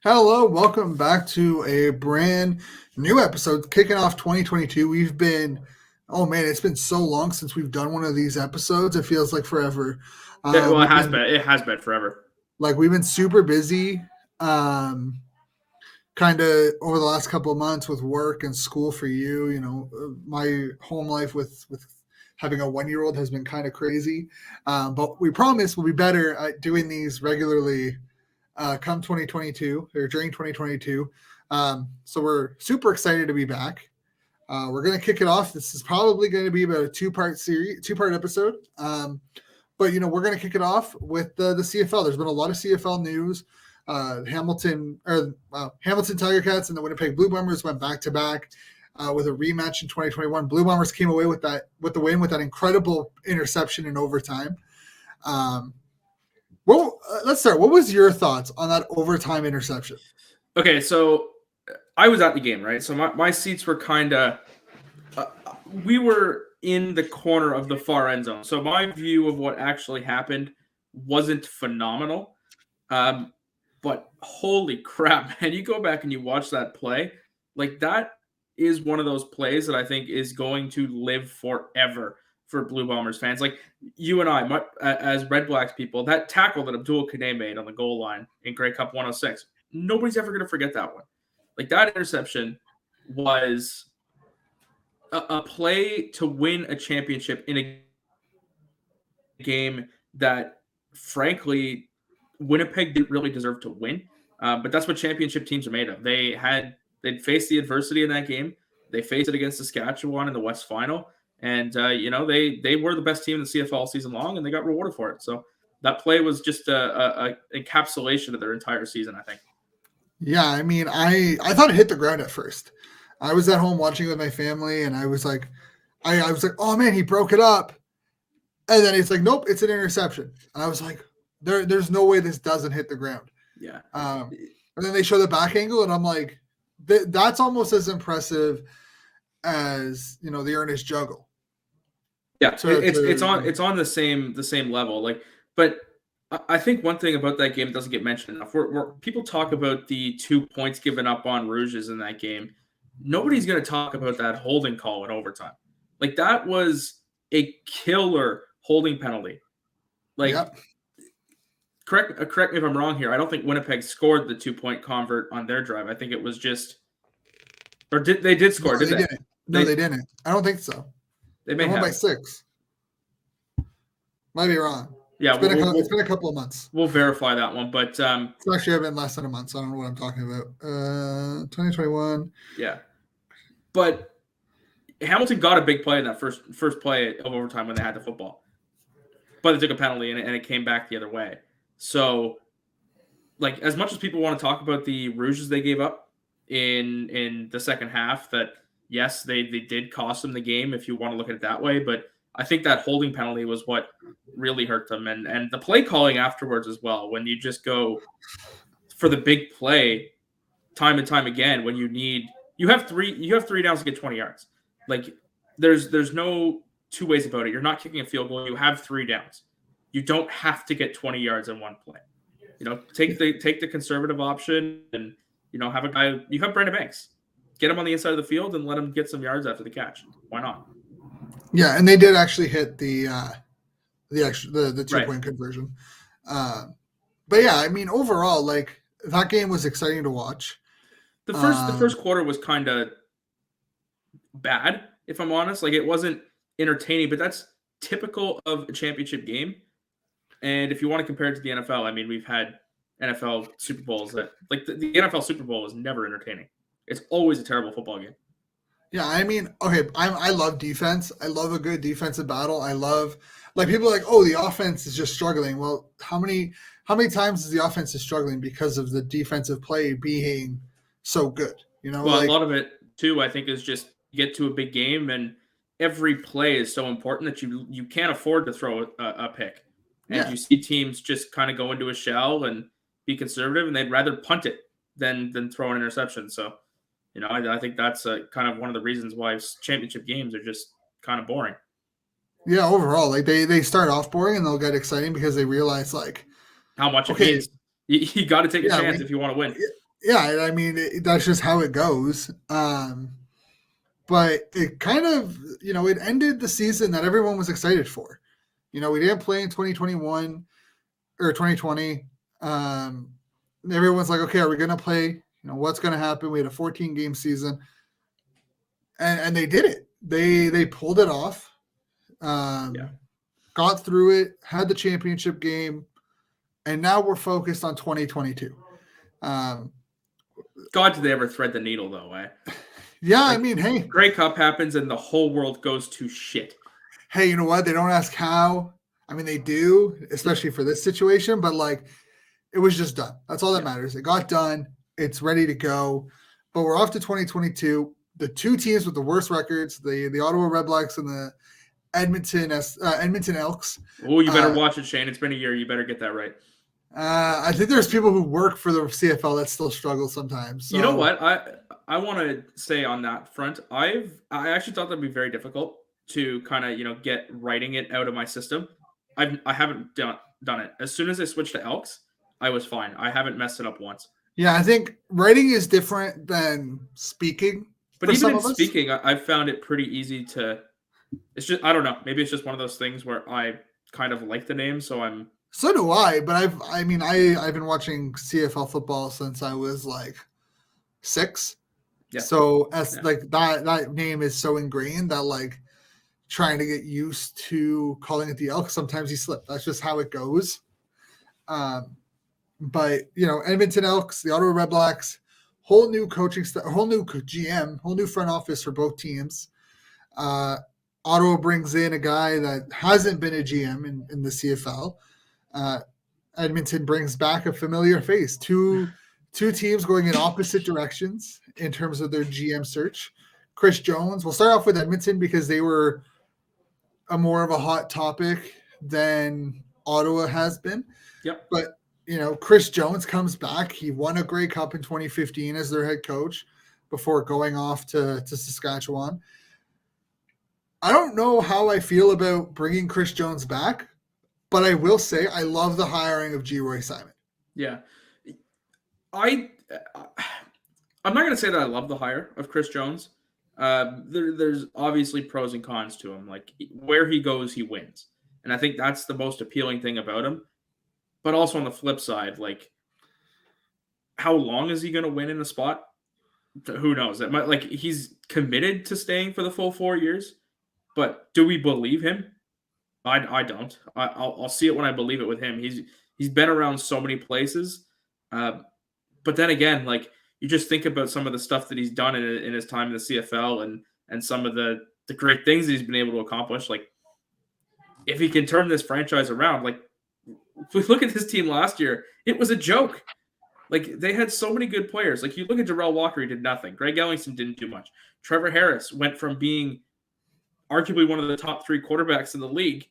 Hello, welcome back to a brand new episode kicking off 2022. It's been so long since we've done one of these episodes. It feels like forever. Well, it We've has been been. It has been forever. we've been super busy, kind of over the last couple of months with work and school for you. My home life with having a 1-year-old has been kind of crazy, but we promise we'll be better at doing these regularly come 2022 or during 2022. So we're super excited to be back. We're going to kick it off. This is probably going to be about a two-part episode. But we're going to kick it off with the CFL. There's been a lot of CFL news. Hamilton Tiger Cats and the Winnipeg Blue Bombers went back to back with a rematch in 2021. Blue Bombers came away with the win with that incredible interception in overtime. Well, let's start. What was your thoughts on that overtime interception? Okay, so I was at the game, right? So my seats were kind of we were in the corner of the far end zone. So my view of what actually happened wasn't phenomenal. But holy crap, man, you go back and you watch that play, like that is one of those plays that I think is going to live forever for Blue Bombers fans. Like you and I, as Red Blacks people, that tackle that Abdul Kane made on the goal line in Grey Cup 106, nobody's ever going to forget that one. Like that interception was a play to win a championship in a game that, frankly, Winnipeg didn't really deserve to win. But that's what championship teams are made of. They'd faced the adversity in that game. They faced it against Saskatchewan in the West Final. And, they were the best team in the CFL all season long, and they got rewarded for it. So that play was just a encapsulation of their entire season, I think. Yeah, I mean, I thought it hit the ground at first. I was at home watching with my family, and I was like, oh, man, he broke it up. And then it's like, nope, it's an interception. And I was like, there's no way this doesn't hit the ground. Yeah. And then they show the back angle, and I'm like, that's almost as impressive as, the Ernest juggle. Yeah, it's on the same level. Like, but I think one thing about that game doesn't get mentioned enough. Where people talk about the 2 points given up on Rouges in that game, nobody's going to talk about that holding call in overtime. Like that was a killer holding penalty. Like, yep. Correct me if I'm wrong here. I don't think Winnipeg scored the 2-point convert on their drive. I think it was just, or they did score? No, did they? Didn't. No, they didn't. I don't think so. They may have by 6. Might be wrong. Yeah, it's been a couple of months. We'll verify that one, but it's actually been less than a month, so I don't know what I'm talking about. 2021. Yeah, but Hamilton got a big play in that first play of overtime when they had the football, but they took a penalty and it came back the other way. So, like, as much as people want to talk about the Rouges they gave up in the second half, that yes, they did cost them the game if you want to look at it that way, but I think that holding penalty was what really hurt them, and the play calling afterwards as well. When you just go for the big play, time and time again, when you have three downs to get 20 yards. Like there's no two ways about it. You're not kicking a field goal. You have 3 downs. You don't have to get 20 yards in one play. Take the conservative option, and have a guy. You have Brandon Banks, get him on the inside of the field and let him get some yards after the catch. Why not? Yeah, and they did actually hit the 2-point conversion. But yeah, I mean, overall, like that game was exciting to watch. The first quarter was kind of bad, if I'm honest. Like it wasn't entertaining, but that's typical of a championship game. And if you want to compare it to the NFL, I mean, we've had NFL Super Bowls that, like, the NFL Super Bowl is never entertaining. It's always a terrible football game. Yeah, I mean, okay, I love defense. I love a good defensive battle. I love, like, people are like, oh, the offense is just struggling. Well, how many times is the offense is struggling because of the defensive play being so good? Well, a lot of it too, I think, is just get to a big game, and every play is so important that you can't afford to throw a pick. And you see teams just kind of go into a shell and be conservative, and they'd rather punt it than throw an interception. So, I think that's kind of one of the reasons why championship games are just kind of boring. Yeah, overall, like they start off boring and they'll get exciting because they realize like how much it means. You got to take a Yeah, chance if you want to win. Yeah, I mean, that's just how it goes. But it kind of, it ended the season that everyone was excited for. We didn't play in 2021 or 2020. Everyone's like, okay, are we going to play? What's going to happen? We had a 14-game season, and they did it. They pulled it off. Got through it, had the championship game, and now we're focused on 2022. God, did they ever thread the needle, though, eh? Yeah, I mean, hey. Grey Cup happens and the whole world goes to shit. Hey, you know what? They don't ask how. I mean, they do, especially for this situation, but, it was just done. That's all that matters. It got done. It's ready to go. But we're off to 2022. The two teams with the worst records, the Ottawa Red Blacks and the Edmonton Elks. Oh, you better watch it, Shane. It's been a year. You better get that right. I think there's people who work for the CFL that still struggle sometimes. So. You know what? I want to say on that front, I actually thought that'd be very difficult to kind of get writing it out of my system. I haven't done it. As soon as I switched to Elks, I was fine. I haven't messed it up once. Yeah, I think writing is different than speaking. But even in speaking, I found it pretty easy to. It's just, I don't know. Maybe it's just one of those things where I kind of like the name, so I'm. So do I, but I've been watching CFL football since I was 6. Yeah. So that name is so ingrained that trying to get used to calling it the Elks, sometimes you slip. That's just how it goes. But Edmonton Elks, the Ottawa Red Blacks, whole new coaching staff, whole new GM, whole new front office for both teams. Ottawa brings in a guy that hasn't been a GM in the CFL. Edmonton brings back a familiar face. Two teams going in opposite directions in terms of their GM search. Chris Jones. We'll start off with Edmonton because they were more of a hot topic than Ottawa has been. Yep. But Chris Jones comes back. He won a Grey Cup in 2015 as their head coach before going off to Saskatchewan. I don't know how I feel about bringing Chris Jones back, but I will say I love the hiring of G. Roy Simon. Yeah. I'm not going to say that I love the hire of Chris Jones. There's obviously pros and cons to him. Where he goes, he wins. And I think that's the most appealing thing about him. But also on the flip side, how long is he going to win in a spot? Who knows? It might, he's committed to staying for the full 4 years. But do we believe him? I don't. I'll see it when I believe it with him. He's been around so many places. But then again, you just think about some of the stuff that he's done in his time in the CFL and some of the great things that he's been able to accomplish. If he can turn this franchise around, if we look at this team last year, it was a joke. They had so many good players. You look at Darrell Walker, he did nothing. Greg Ellingson didn't do much. Trevor Harris went from being arguably one of the top 3 quarterbacks in the league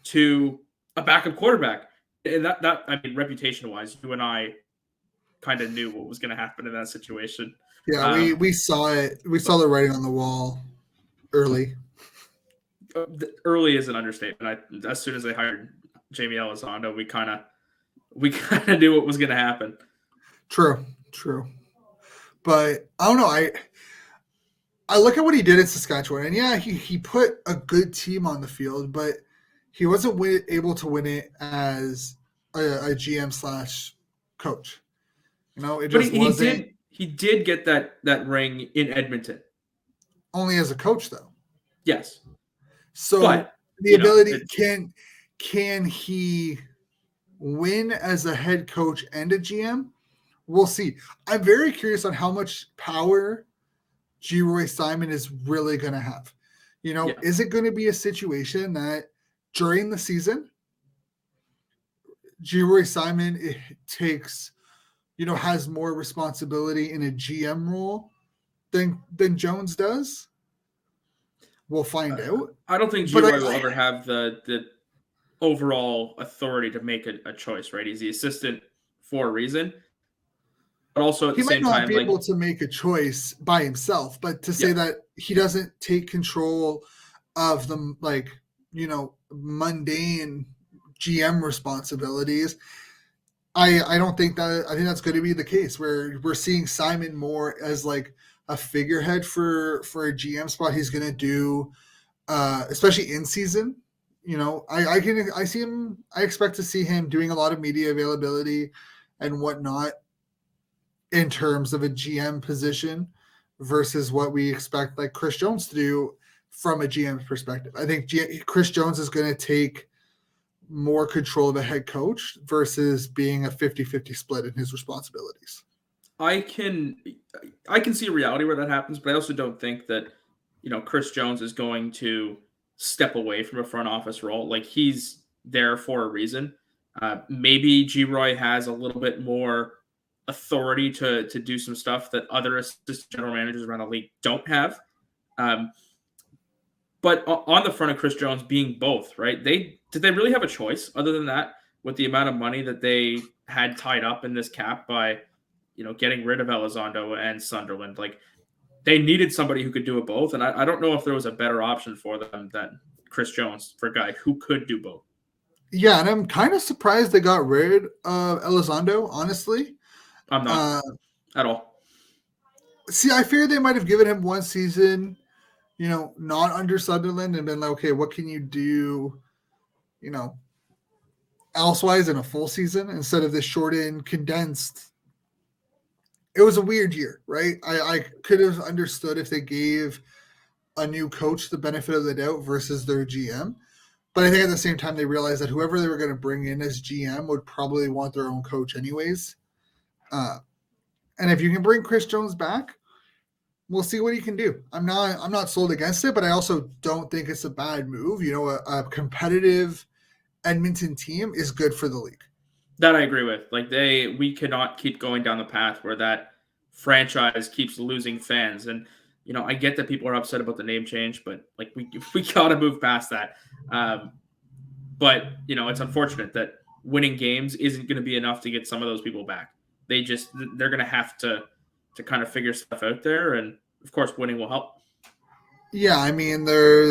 to a backup quarterback. And that reputation-wise, you and I kind of knew what was going to happen in that situation. Yeah, we saw it. We saw the writing on the wall early. Early is an understatement. As soon as they hired Jamie Elizondo, we kind of knew what was going to happen. True. But I don't know. I look at what he did in Saskatchewan, and yeah, he put a good team on the field, but he wasn't able to win it as a GM/coach. It just wasn't. He did get that ring in Edmonton. Only as a coach, though. Yes. So but, the ability can he win as a head coach and a GM? We'll see. I'm very curious on how much power G. Roy Simon is really going to have. Is it going to be a situation that during the season, G. Roy Simon takes, has more responsibility in a GM role than Jones does? We'll find out. I don't think G. Roy will ever have the overall authority to make a choice, right? He's the assistant for a reason. But also at the same time, he might not be able to make a choice by himself, but to say that he doesn't take control of the mundane GM responsibilities, I don't think that. I think that's going to be the case where we're seeing Simon more as like a figurehead for a GM spot. He's going to do, especially in season. I see him. I expect to see him doing a lot of media availability and whatnot in terms of a GM position versus what we expect like Chris Jones to do from a GM perspective. I think Chris Jones is going to take more control of a head coach versus being a 50-50 split in his responsibilities. I can see a reality where that happens, but I also don't think that, Chris Jones is going to step away from a front office role. Like, he's there for a reason. Maybe G. Roy has a little bit more authority to do some stuff that other assistant general managers around the league don't have. But on the front of Chris Jones being both, right? Did they really have a choice other than that with the amount of money that they had tied up in this cap by, getting rid of Elizondo and Sunderland? Like, they needed somebody who could do it both. And I don't know if there was a better option for them than Chris Jones for a guy who could do both. Yeah, and I'm kind of surprised they got rid of Elizondo, honestly. I'm not at all. See, I fear they might have given him one season, not under Sunderland and been like, okay, what can you do, elsewise in a full season instead of this shortened, condensed. It was a weird year, right? I could have understood if they gave a new coach the benefit of the doubt versus their GM. But I think at the same time, they realized that whoever they were going to bring in as GM would probably want their own coach anyways. And if you can bring Chris Jones back, we'll see what he can do. I'm not sold against it, but I also don't think it's a bad move. A competitive Edmonton team is good for the league. That I agree with. Like, we cannot keep going down the path where that franchise keeps losing fans. And, I get that people are upset about the name change, but like we got to move past that. But, it's unfortunate that winning games isn't going to be enough to get some of those people back. They're going to have to kind of figure stuff out there. And of course, winning will help. Yeah. I mean, they're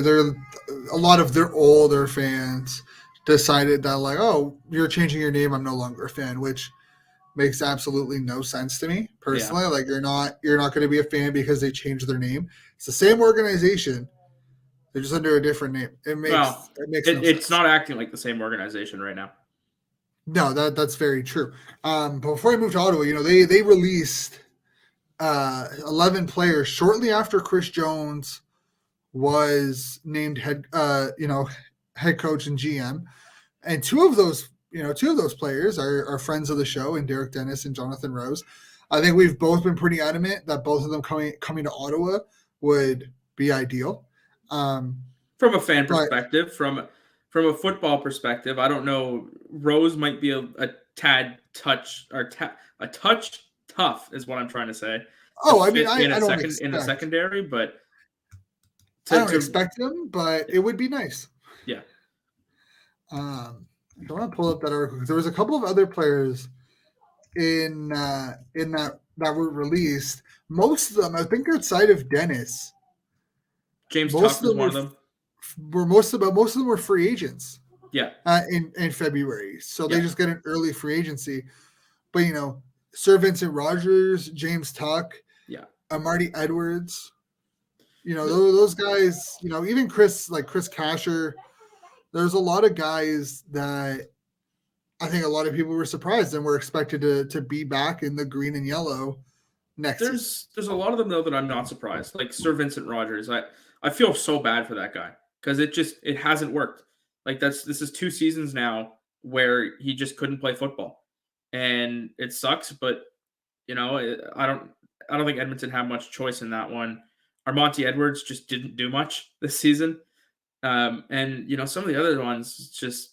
a lot of their older fans decided that like, oh, you're changing your name, I'm no longer a fan, which makes absolutely no sense to me personally. Yeah. Like, you're not going to be a fan because they changed their name. It's the same organization, they're just under a different name. It's not acting like the same organization right now. No, that's very true. But before I move to Ottawa, they released 11 players shortly after Chris Jones was named head coach and GM, and two of those players are friends of the show, and Derek Dennis and Jonathan Rose. I think we've both been pretty adamant that both of them coming to Ottawa would be ideal. From a fan perspective, from a football perspective, I don't know. Rose might be a touch tough, is what I'm trying to say. Oh, I mean, in a secondary, but I don't expect them, but it would be nice. Yeah. I want to pull up that article. There was a couple of other players in that were released. Most of them, I think, outside of Dennis, James Tuck was one of them. Most of them were free agents. Yeah. In February, so they just get an early free agency. But Sir Vincent Rogers, James Tuck, Marty Edwards, those guys. Even Chris Kasher. There's a lot of guys that I think a lot of people were surprised and were expected to be back in the green and yellow next season. There's a lot of them, though, that I'm not surprised. Like Sir Vincent Rogers. I feel so bad for that guy because it hasn't worked. Like, this is 2 seasons now where he just couldn't play football. And it sucks, but, I don't think Edmonton had much choice in that one. Armonte Edwards just didn't do much this season. And some of the other ones, just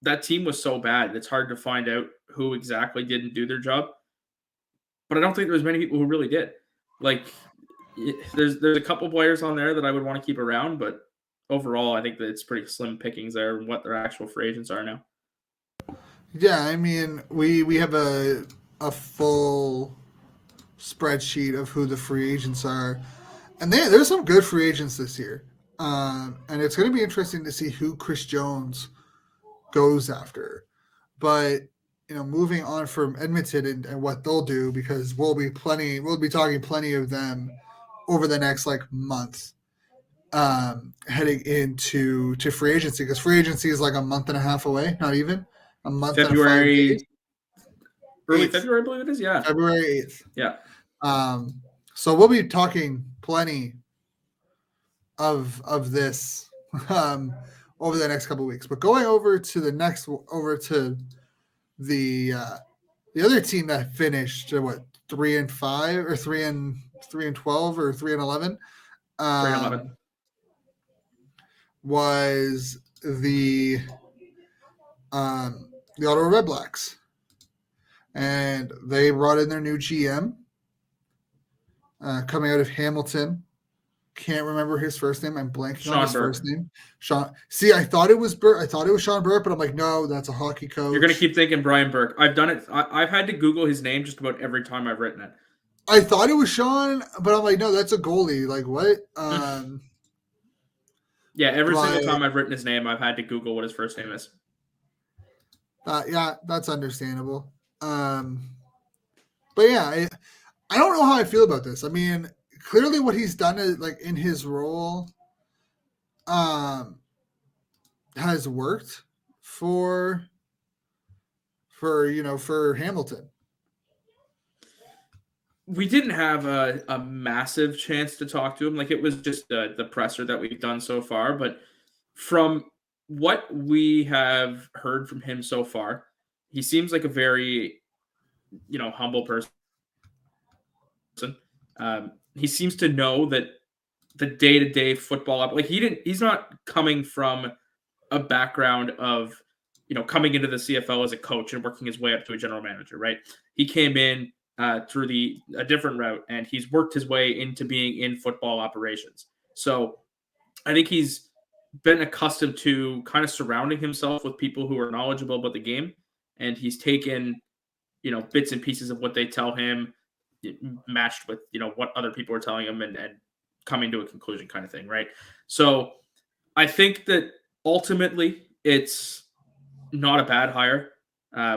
that team was so bad. It's hard to find out who exactly didn't do their job. But I don't think there was many people who really did. Like, there's a couple players on there that I would want to keep around, but overall, I think that it's pretty slim pickings there and what their actual free agents are now. Yeah, I mean, we have a full spreadsheet of who the free agents are, and there's some good free agents this year. And it's going to be interesting to see who Chris Jones goes after. But moving on from Edmonton and what they'll do, because we'll be talking plenty of them over the next like month, heading into free agency, because free agency is like a month and a half away, not even a month and 5 days. Early February, I believe it is. Yeah, February 8th. Yeah. So we'll be talking plenty of this over the next couple of weeks. But going over to the other team that finished 3-5 or 3-12 or 3-11, 3-11 was the Ottawa Red Blacks, and they brought in their new GM coming out of Hamilton. Can't remember his first name. I'm blanking on his first name. Shawn. See, I thought it was Burke. I thought it was Shawn Burke, but I'm like, no, that's a hockey coach. You're gonna keep thinking Brian Burke. I've done it. I've had to Google his name just about every time I've written it. I thought it was Shawn, but I'm like, no, that's a goalie. Like what? Yeah, every single time I've written his name, I've had to Google what his first name is. Yeah, that's understandable. But yeah, I don't know how I feel about this. I mean, clearly what he's done is, like, in his role has worked for Hamilton. We didn't have a massive chance to talk to him. Like, it was just the presser that we've done so far. But from what we have heard from him so far, he seems like a very, humble person. He seems to know that the day-to-day football, like he's not coming from a background of, coming into the CFL as a coach and working his way up to a general manager, right? He came in through a different route, and he's worked his way into being in football operations. So I think he's been accustomed to kind of surrounding himself with people who are knowledgeable about the game, and he's taken, bits and pieces of what they tell him, matched with, what other people are telling him, and coming to a conclusion kind of thing, right? So I think that ultimately it's not a bad hire.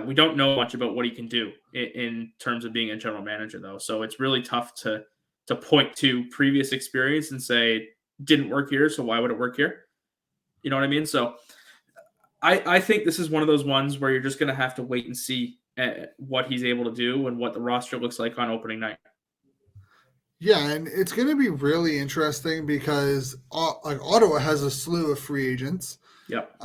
We don't know much about what he can do in terms of being a general manager, though. So it's really tough to point to previous experience and say, didn't work here, so why would it work here? You know what I mean? So I think this is one of those ones where you're just going to have to wait and see what he's able to do and what the roster looks like on opening night. Yeah, and it's going to be really interesting because Ottawa has a slew of free agents. Yep.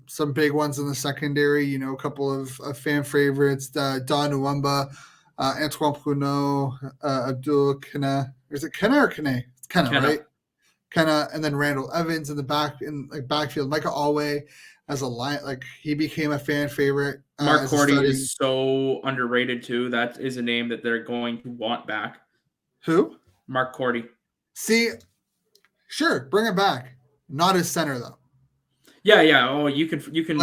Some big ones in the secondary, a couple of fan favorites, Don Uwamba, Antoine Puneau, Abdul Kana. Is it Kana or Kane? It's Kana, right? Kana, and then Randall Evans in the backfield. Micah Alway as a line, he became a fan favorite. Mark Cordy is so underrated too. That is a name that they're going to want back. Who? Mark Cordy. See, sure, bring him back. Not as center though. Yeah. Oh, you can if you can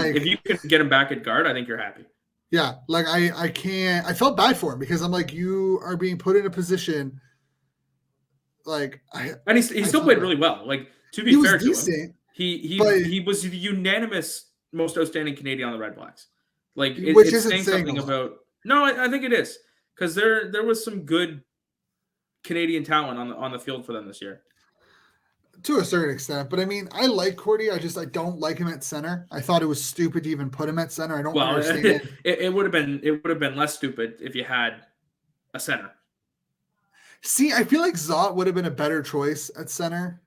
get him back at guard, I think you're happy. Yeah, I can't. I felt bad for him because I'm like, you are being put in a position. And he still played really well. Like, to be fair to him, he was the unanimous most outstanding Canadian on the Red Blacks. Like, it's saying something about. No, I think it is, because there was some good Canadian talent on the field for them this year. To a certain extent, but I mean, I like Cordy. I don't like him at center. I thought it was stupid to even put him at center. I don't understand. It would have been less stupid if you had a center. See, I feel like Zott would have been a better choice at center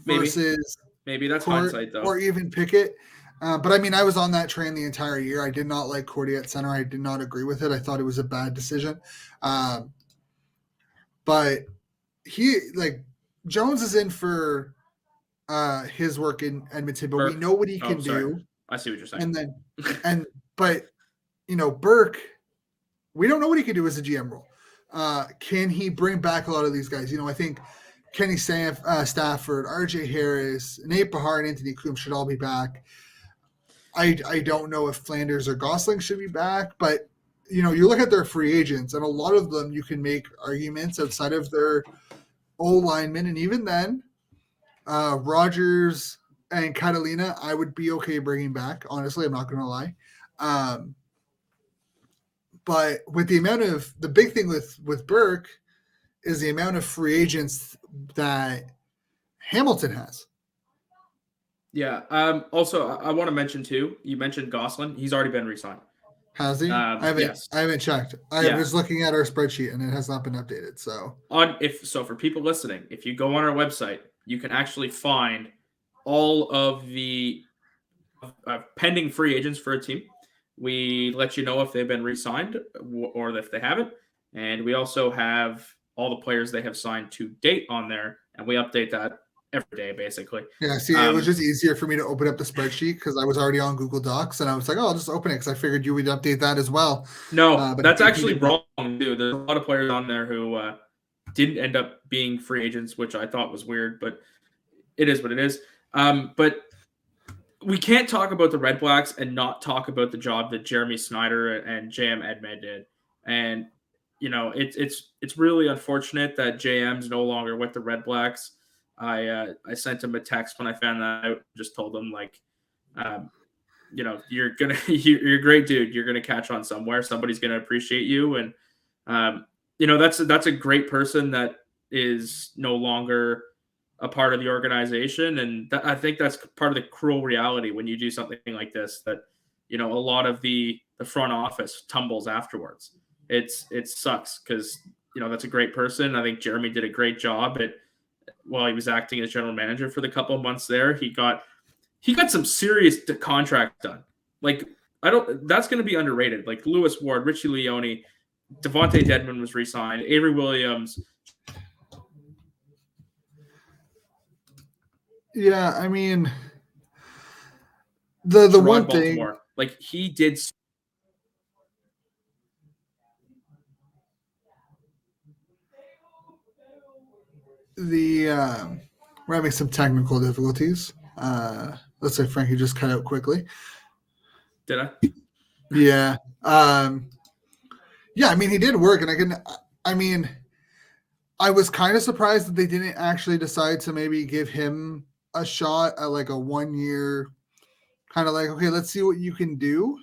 versus maybe that's hindsight though, or even Pickett. But I mean, I was on that train the entire year. I did not like Cordy at center. I did not agree with it. I thought it was a bad decision. But Jones is in for his work in Edmonton, but Burke. We know what he can do. I see what you're saying. But Burke, we don't know what he can do as a GM role. Can he bring back a lot of these guys? I think Kenny Stafford, RJ Harris, Nate Behar, and Anthony Coombs should all be back. I don't know if Flanders or Gosling should be back, but you look at their free agents, and a lot of them you can make arguments outside of their O-linemen, and even then, Rogers and Catalina, I would be okay bringing back. Honestly, I'm not going to lie. But with the big thing with Burke is the amount of free agents that Hamilton has. Yeah. Also, I want to mention too. You mentioned Gosselin. He's already been re-signed. Has he? Yes. I haven't checked. I was looking at our spreadsheet and it has not been updated. So for people listening, if you go on our website, you can actually find all of the pending free agents for a team. We let you know if they've been re-signed or if they haven't, and we also have all the players they have signed to date on there, and we update that every day, basically. Yeah, see, it was just easier for me to open up the spreadsheet because I was already on Google Docs, and I was like, "Oh, I'll just open it," because I figured you would update that as well. No, but that's actually wrong, dude. There's a lot of players on there who didn't end up being free agents, which I thought was weird, but it is what it is. But we can't talk about the Red Blacks and not talk about the job that Jeremy Snyder and JM Edmed did. And it's really unfortunate that JM's no longer with the Red Blacks. I sent him a text when I found that out. Just told him you're a great dude. You're gonna catch on somewhere. Somebody's gonna appreciate you, and that's a great person that is no longer a part of the organization. And I think that's part of the cruel reality when you do something like this, that, a lot of the front office tumbles afterwards. It sucks because, that's a great person. I think Jeremy did a great job while he was acting as general manager for the couple of months there. He got some serious contract done. That's going to be underrated. Like Lewis Ward, Richie Leone, Devontae Dedmon was re-signed, Avery Williams. Yeah, I mean, the one thing, he did. We're having some technical difficulties. Let's say Frankie just cut out quickly. Did I? Yeah. Yeah, I mean, he did work, and I was kind of surprised that they didn't actually decide to maybe give him a shot at like a 1 year kind of like, okay, let's see what you can do.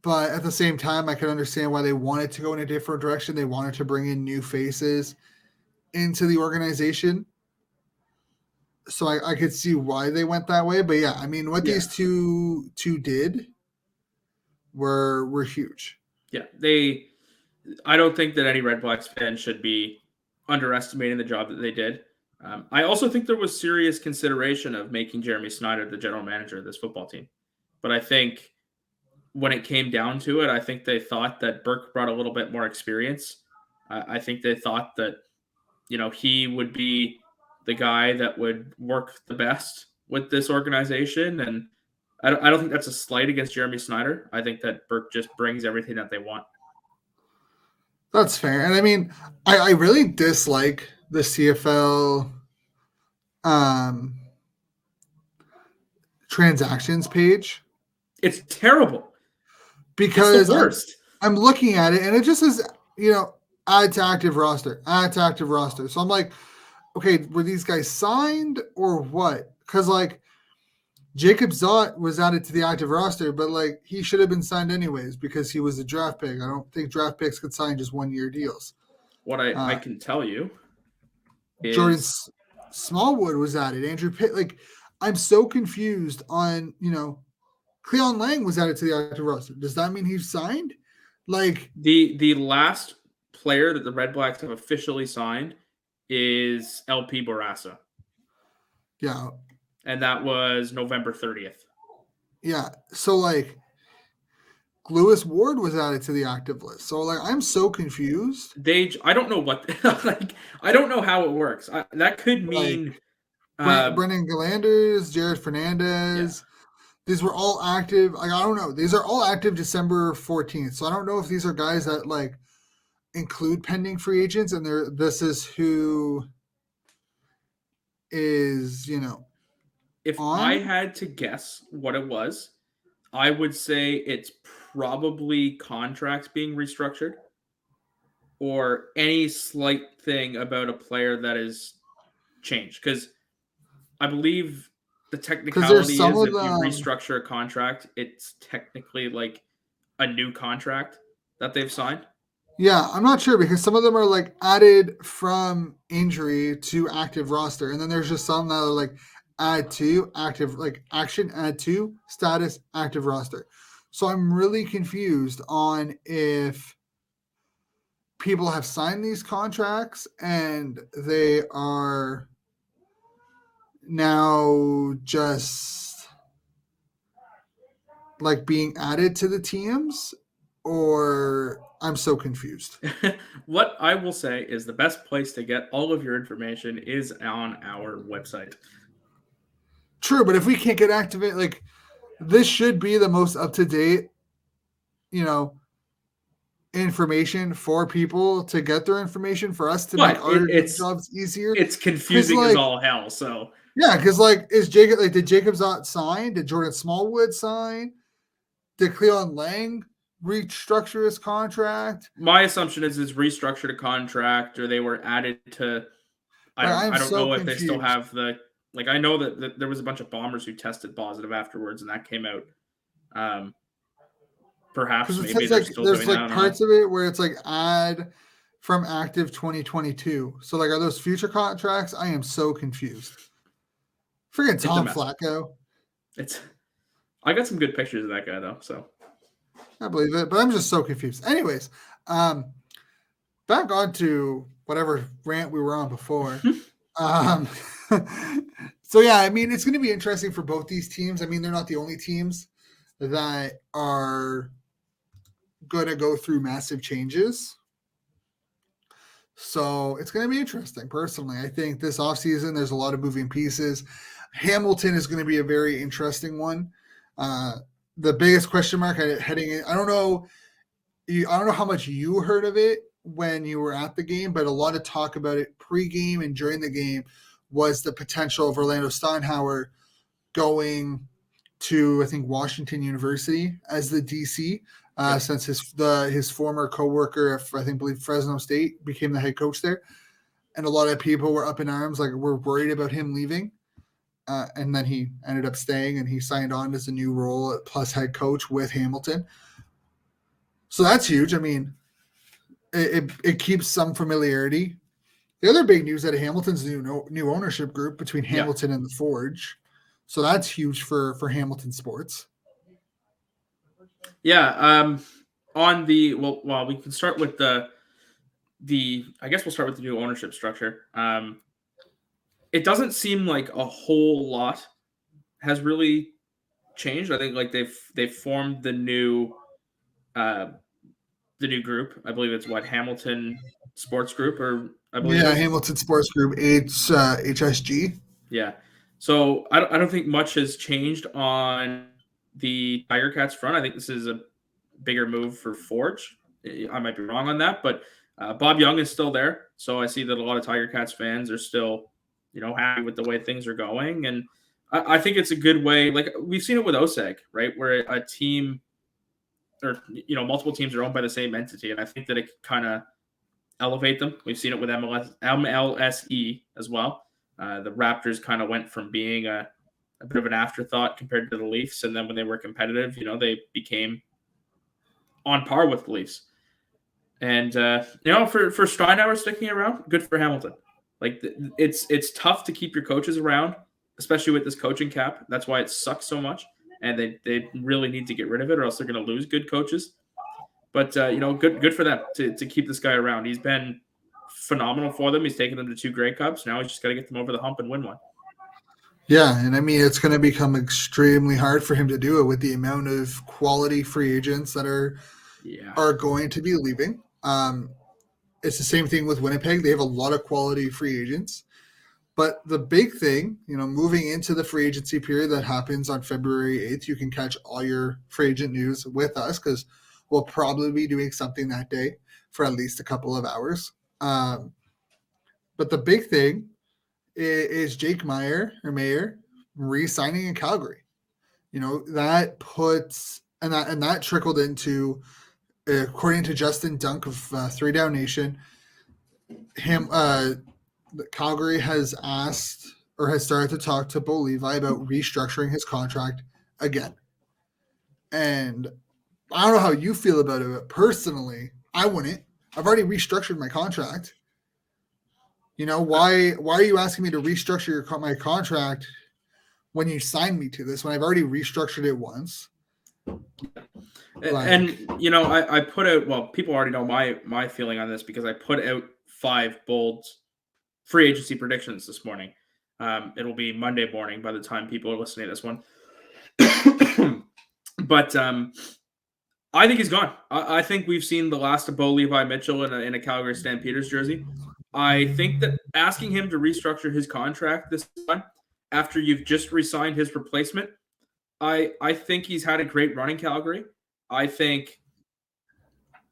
But at the same time, I can understand why they wanted to go in a different direction. They wanted to bring in new faces into the organization. So I could see why they went that way. But yeah, I mean, what these two did were huge. Yeah, I don't think that any Red Blacks fan should be underestimating the job that they did. I also think there was serious consideration of making Jeremy Snyder the general manager of this football team. But I think when it came down to it, I think they thought that Burke brought a little bit more experience. I think they thought that, he would be the guy that would work the best with this organization. And I don't think that's a slight against Jeremy Snyder. I think that Burke just brings everything that they want. That's fair. And I mean, I really dislike the CFL transactions page. It's terrible. Because it's the worst. I'm looking at it and it just says, add to active roster. So I'm like, okay, were these guys signed or what? Because Jacob Zott was added to the active roster, but he should have been signed anyways because he was a draft pick. I don't think draft picks could sign just 1 year deals. What I can tell you is Jordan Smallwood was added. Andrew Pitt. I'm so confused on, Cleon Lang was added to the active roster. Does that mean he's signed? The last player that the Red Blacks have officially signed is LP Barassa. Yeah. And that was November 30th. Yeah. So Lewis Ward was added to the active list. So I'm so confused. I don't know what I don't know how it works. That could mean Brendan Galanders, Jared Fernandez. Yeah. These were all active. I don't know. These are all active December 14th. So I don't know if these are guys that include pending free agents and this is who is, If I had to guess what it was, I would say it's probably contracts being restructured or any slight thing about a player that is changed. Because I believe the technicality is if you restructure a contract, it's technically a new contract that they've signed? Yeah, I'm not sure because some of them are like added from injury to active roster, and then there's just some that are like add to active, like action, add to status, active roster. So I'm really confused on if people have signed these contracts and they are now just like being added to the teams, or I'm so confused. What I will say is the best place to get all of your information is on our website. True, but if we can't get activated, like this should be the most up to date, you know, information for people to get their information for us to But make our jobs easier. It's confusing as all hell. So yeah, because like is Jacob like did Jacobs not sign? Did Jordan Smallwood sign? Did Cleon Lang restructure his contract? My assumption is restructured a contract or they were added to. I don't know if they still have the. Like I know that there was a bunch of Bombers who tested positive afterwards, and that came out. Perhaps maybe they're still doing that. There's like parts of it where it's like add from active 2022. So like, are those future contracts? I am so confused. Freaking Tom Flacco. I got some good pictures of that guy though, so I believe it, but I'm just so confused. Anyways, back on to whatever rant we were on before. So yeah, I mean, it's going to be interesting for both these teams. I mean, they're not the only teams that are going to go through massive changes. So it's going to be interesting. Personally, I think this offseason, there's a lot of moving pieces. Hamilton is going to be a very interesting one. The biggest question mark heading in, I don't know how much you heard of it when you were at the game, but a lot of talk about it pre-game and during the game was the potential of Orlando Steinauer going to, I think, Washington University as the DC, since his former coworker, I believe Fresno State, became the head coach there. And a lot of people were up in arms, like we're worried about him leaving. And then he ended up staying and he signed on as a new role plus head coach with Hamilton. So that's huge. I mean, it keeps some familiarity. The other big news out of Hamilton's new ownership group between Hamilton and the Forge. So that's huge for Hamilton sports. Yeah. We can start with the I guess we'll start with the new ownership structure. It doesn't seem like a whole lot has really changed. I think like they've formed the new group. I believe it's Hamilton Sports Group, or I believe Hamilton Sports Group, HSG. Yeah. So I don't think much has changed on the Tiger Cats front. I think this is a bigger move for Forge. I might be wrong on that, but Bob Young is still there. So I see that a lot of Tiger Cats fans are still, happy with the way things are going. And I think it's a good way. Like we've seen it with OSEG, right? Where a team or, multiple teams are owned by the same entity. And I think that it kind of elevate them. We've seen it with MLSE as well. The Raptors kind of went from being a bit of an afterthought compared to the Leafs. And then when they were competitive, they became on par with the Leafs. And, for Steinauer sticking around, good for Hamilton. Like it's tough to keep your coaches around, especially with this coaching cap. That's why it sucks so much. And they really need to get rid of it or else they're going to lose good coaches. But, good for them to keep this guy around. He's been phenomenal for them. He's taken them to 2 Grey Cups. Now he's just got to get them over the hump and win one. Yeah, and I mean, it's going to become extremely hard for him to do it with the amount of quality free agents that are going to be leaving. It's the same thing with Winnipeg. They have a lot of quality free agents. But the big thing, moving into the free agency period that happens on February 8th, you can catch all your free agent news with us because we'll probably be doing something that day for at least a couple of hours. But the big thing is Jake Mayer re-signing in Calgary. That puts and that trickled into, according to Justin Dunk of 3 Down Nation, Calgary has asked or has started to talk to Bo Levi about restructuring his contract again. And I don't know how you feel about it, but personally, I wouldn't. I've already restructured my contract. Why are you asking me to restructure my contract when you signed me to this, when I've already restructured it once? And I put out, well, people already know my feeling on this because I put out 5 bold free agency predictions this morning. It'll be Monday morning by the time people are listening to this one. But I think he's gone. I think we've seen the last of Bo Levi Mitchell in a Calgary Stampeders jersey. I think that asking him to restructure his contract this time after you've just re-signed his replacement, I think he's had a great run in Calgary. I think,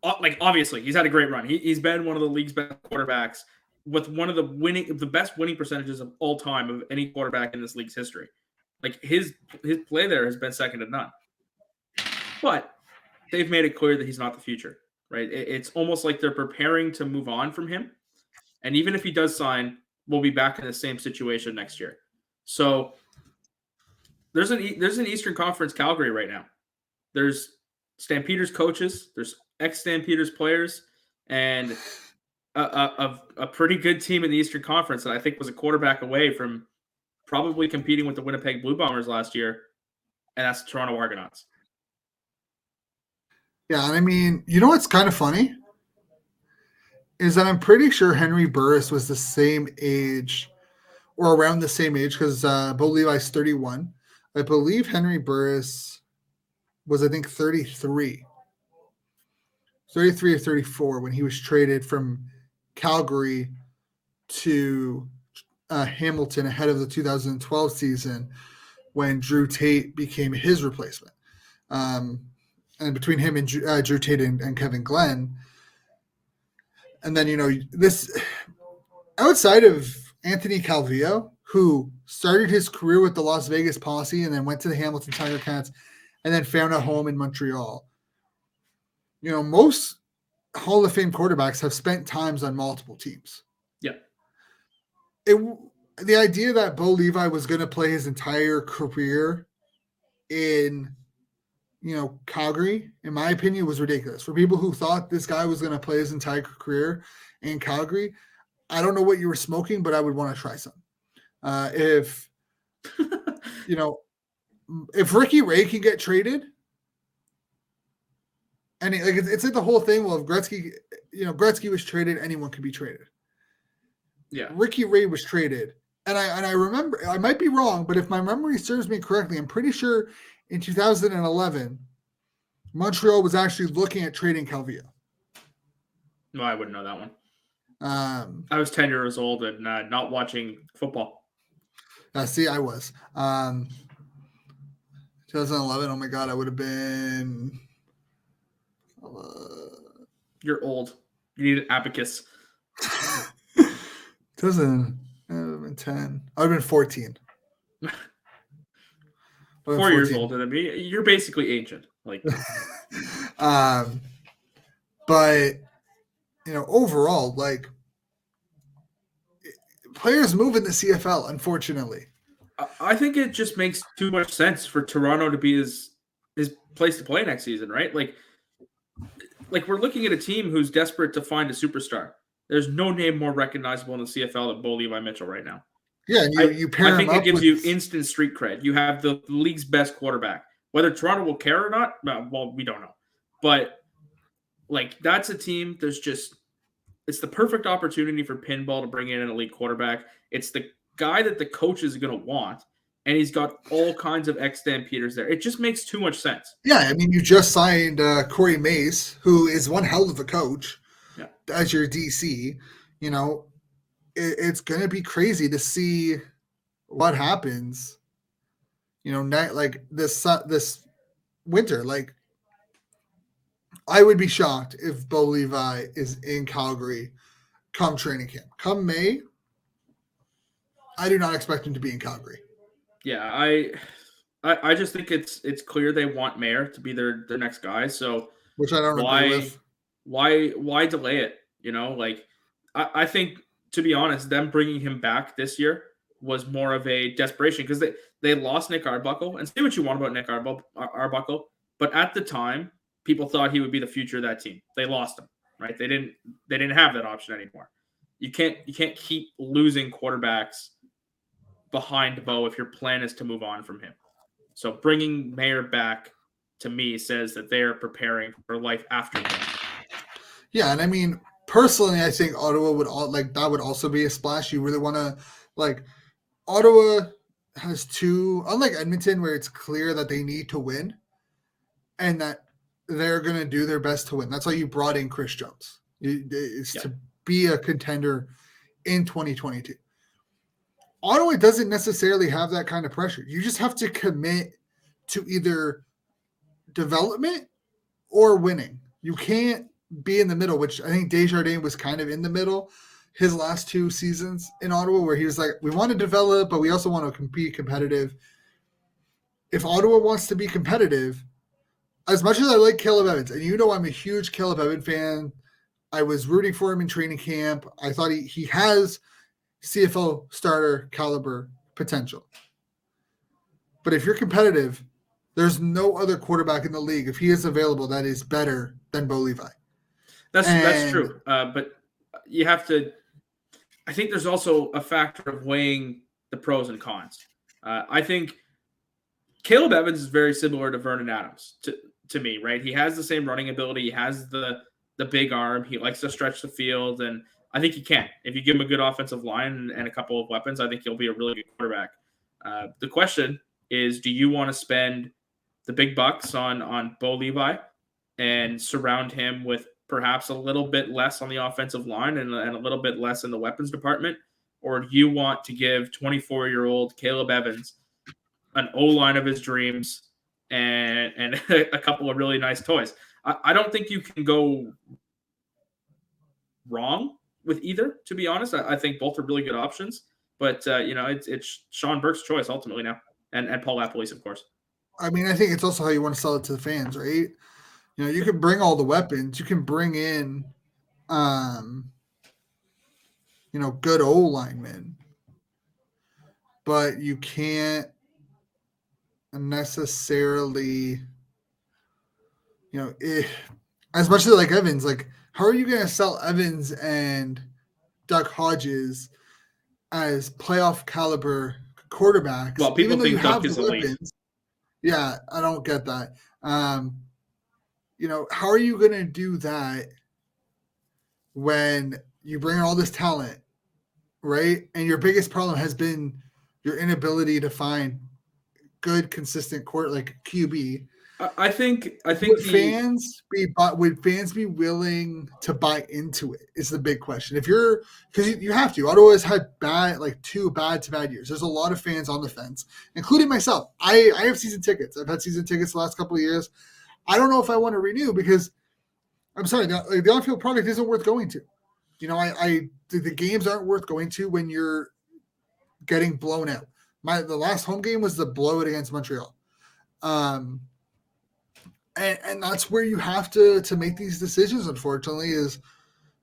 obviously, he's had a great run. He's been one of the league's best quarterbacks with one of the best winning percentages of all time of any quarterback in this league's history. Like, his play there has been second to none. But they've made it clear that he's not the future, right? It's almost like they're preparing to move on from him. And even if he does sign, we'll be back in the same situation next year. So there's an Eastern Conference Calgary right now. There's Stampeders coaches, there's ex-Stampeders players, and a pretty good team in the Eastern Conference that I think was a quarterback away from probably competing with the Winnipeg Blue Bombers last year, and that's the Toronto Argonauts. Yeah, and I mean, what's kind of funny is that I'm pretty sure Henry Burris was the same age or around the same age because Bo Levi's 31. I believe Henry Burris was, I think, 33 or 34 when he was traded from Calgary to Hamilton ahead of the 2012 season when Drew Tate became his replacement. And between him and Drew Tate and Kevin Glenn. And then, this outside of Anthony Calvillo, who started his career with the Las Vegas Posse and then went to the Hamilton Tiger Cats and then found a home in Montreal. Most Hall of Fame quarterbacks have spent times on multiple teams. Yeah. The idea that Bo Levi was going to play his entire career in Calgary, in my opinion, was ridiculous. For people who thought this guy was going to play his entire career in Calgary, I don't know what you were smoking, but I would want to try some. If Ricky Ray can get traded, and it's like the whole thing. Well, if Gretzky was traded, anyone could be traded. Yeah, Ricky Ray was traded, and I remember, I might be wrong, but if my memory serves me correctly, I'm pretty sure in 2011, Montreal was actually looking at trading Calvillo. No, I wouldn't know that one. I was 10 years old and not watching football. See, I was. 2011, oh my God, I would have been... You're old. You need an abacus. 2010. I would have been 14. 4 years older than me. You're basically ancient. Like, but overall, like, players move in the CFL, unfortunately. I think it just makes too much sense for Toronto to be his place to play next season, right? Like we're looking at a team who's desperate to find a superstar. There's no name more recognizable in the CFL than Bo Levi Mitchell right now. Yeah, and you pair him up. I think it gives you instant street cred. You have the league's best quarterback. Whether Toronto will care or not, well, we don't know. But that's a team. It's the perfect opportunity for Pinball to bring in an elite quarterback. It's the guy that the coach is going to want, and he's got all kinds of ex-Stampeders there. It just makes too much sense. Yeah, I mean, you just signed Corey Mace, who is one hell of a coach, as your DC. It's going to be crazy to see what happens, this winter. I would be shocked if Bo Levi is in Calgary come training camp. Come May, I do not expect him to be in Calgary. Yeah, I just think it's clear they want Mayer to be their next guy. So which I don't agree with. Why delay it? I think, to be honest, them bringing him back this year was more of a desperation because they lost Nick Arbuckle. And say what you want about Nick Arbuckle, but at the time, people thought he would be the future of that team. They lost him, right? They didn't have that option anymore. You can't keep losing quarterbacks behind Bo if your plan is to move on from him. So bringing Mayer back, to me, says that they are preparing for life after him. Yeah, and I mean, personally, I think Ottawa would that would also be a splash. You really want to Ottawa has two, unlike Edmonton, where it's clear that they need to win and that they're going to do their best to win. That's why you brought in Chris Jones. It's to be a contender in 2022. Ottawa doesn't necessarily have that kind of pressure. You just have to commit to either development or winning. You can't be in the middle, which I think Desjardins was kind of in the middle his last 2 seasons in Ottawa, where he was like, we want to develop, but we also want to be competitive. If Ottawa wants to be competitive, as much as I like Caleb Evans, and you know I'm a huge Caleb Evans fan, I was rooting for him in training camp. I thought he has CFL starter caliber potential. But if you're competitive, there's no other quarterback in the league, if he is available, that is better than Bo Levi. That's true. But you have to – I think there's also a factor of weighing the pros and cons. I think Caleb Evans is very similar to Vernon Adams to me, right? He has the same running ability. He has the big arm. He likes to stretch the field, and I think he can. If you give him a good offensive line and a couple of weapons, I think he'll be a really good quarterback. The question is, do you want to spend the big bucks on Bo Levi and surround him with perhaps a little bit less on the offensive line and a little bit less in the weapons department? Or do you want to give 24-year-old Caleb Evans an O-line of his dreams and a couple of really nice toys? I don't think you can go wrong with either, to be honest. I think both are really good options. But, it's Shawn Burke's choice ultimately now. And Paul Lapolis, of course. I mean, I think it's also how you want to sell it to the fans, right? You can bring all the weapons. You can bring in, good O-linemen. But you can't necessarily, as much as I like Evans, how are you going to sell Evans and Doug Hodges as playoff caliber quarterbacks? Well, people think Doug is elite. Yeah, I don't get that. How are you going to do that when you bring in all this talent, right? And your biggest problem has been your inability to find good, consistent QB. I think would fans be willing to buy into it is the big question. Because you have to. Ottawa's had two bad years. There's a lot of fans on the fence, including myself. I have season tickets. I've had season tickets the last couple of years. I don't know if I want to renew because I'm sorry, the on-field product isn't worth going to. The games aren't worth going to when you're getting blown out. The last home game was the blowout against Montreal. And that's where you have to make these decisions, unfortunately, is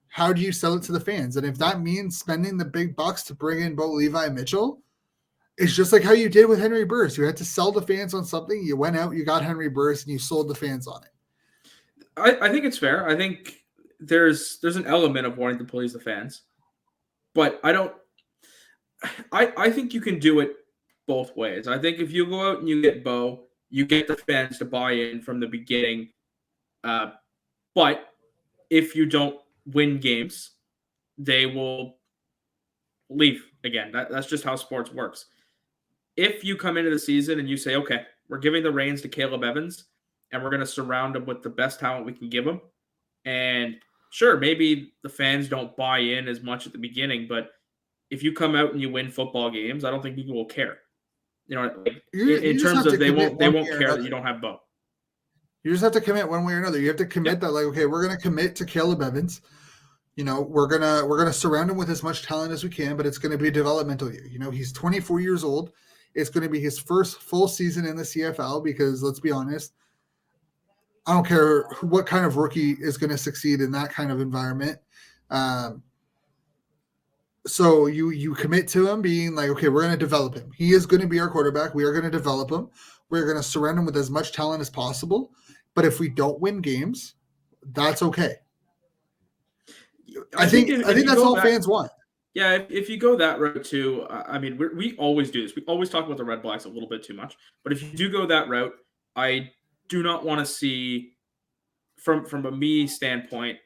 how do you sell it to the fans? And if that means spending the big bucks to bring in Bo Levi Mitchell, it's just like how you did with Henry Burris. You had to sell the fans on something. You went out, you got Henry Burris, and you sold the fans on it. I think it's fair. I think there's an element of wanting to please the fans. But I think you can do it both ways. I think if you go out and you get Bo, you get the fans to buy in from the beginning. But if you don't win games, they will leave again. That's just how sports works. If you come into the season and you say, okay, we're giving the reins to Caleb Evans and we're going to surround him with the best talent we can give him. And sure, maybe the fans don't buy in as much at the beginning, but if you come out and you win football games, I don't think people will care. In terms of they won't care that you don't have Bo. You just have to commit one way or another. You have to commit that, okay, we're going to commit to Caleb Evans. We're gonna surround him with as much talent as we can, but it's going to be a developmental year. He's 24 years old. It's going to be his first full season in the CFL because, let's be honest, I don't care what kind of rookie is going to succeed in that kind of environment. So you commit to him being like, okay, we're going to develop him. He is going to be our quarterback. We are going to develop him. We're going to surround him with as much talent as possible. But if we don't win games, that's okay. I think that's all fans want. Yeah, if you go that route too, I mean, we always do this. We always talk about the Red Blacks a little bit too much. But if you do go that route, I do not want to see, from a me standpoint,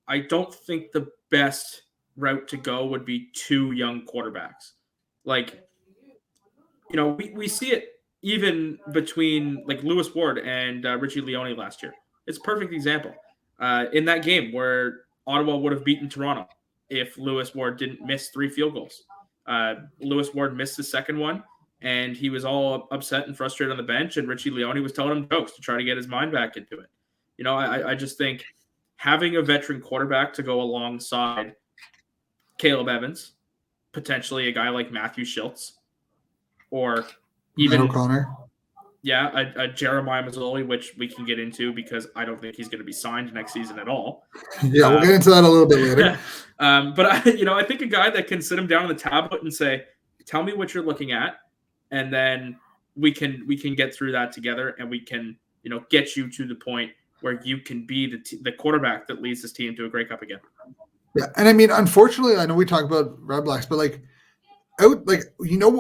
I don't think the best route to go would be 2 young quarterbacks. Like, we see it even between like Lewis Ward and Richie Leone last year. It's a perfect example. In that game where Ottawa would have beaten Toronto if Lewis Ward didn't miss 3 field goals. Lewis Ward missed the second one, and he was all upset and frustrated on the bench, and Richie Leone was telling him jokes to try to get his mind back into it. I just think having a veteran quarterback to go alongside Caleb Evans, potentially a guy like Matthew Schultz, or even O'Connor. Yeah, a Jeremiah Mazzoli, which we can get into because I don't think he's going to be signed next season at all. Yeah, we'll get into that a little bit later. But I think a guy that can sit him down on the tablet and say, "Tell me what you're looking at," and then we can get through that together, and we can get you to the point where you can be the quarterback that leads this team to a Grey Cup again. Yeah, and I mean, unfortunately, I know we talk about Red Blacks, but what